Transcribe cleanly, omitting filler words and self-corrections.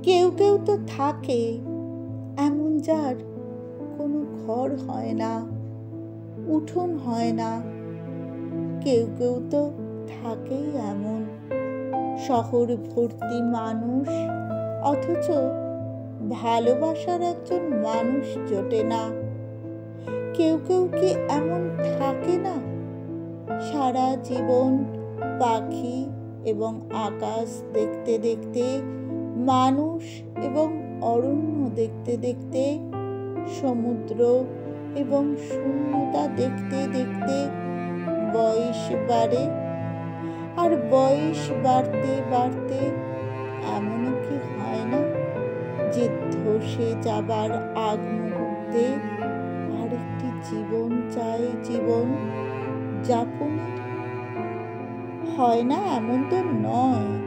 কেউ কেউ তো থাকে এমন, যার কোনো ঘর হয় না, উঠোন হয় না। কেউ কেউ তো থাকেই এমন, শহর ভর্তি মানুষ, অথচ ভালোবাসার একজন মানুষ জোটে না। কেউ কেউ কি এমন থাকে না, সারা জীবন পাখি এবং আকাশ দেখতে দেখতে, মানুষ এবং অরণ্য দেখতে দেখতে, সমুদ্র এবং শূন্যতা দেখতে দেখতে বয়স বাড়ে। আর বয়স বাড়তে বাড়তে এমনও কি হয় না যে ধসে যাবার আগ মুহূর্তে আরেকটি জীবন চাই, জীবন যাপনের? হয় না এমন তো নয়।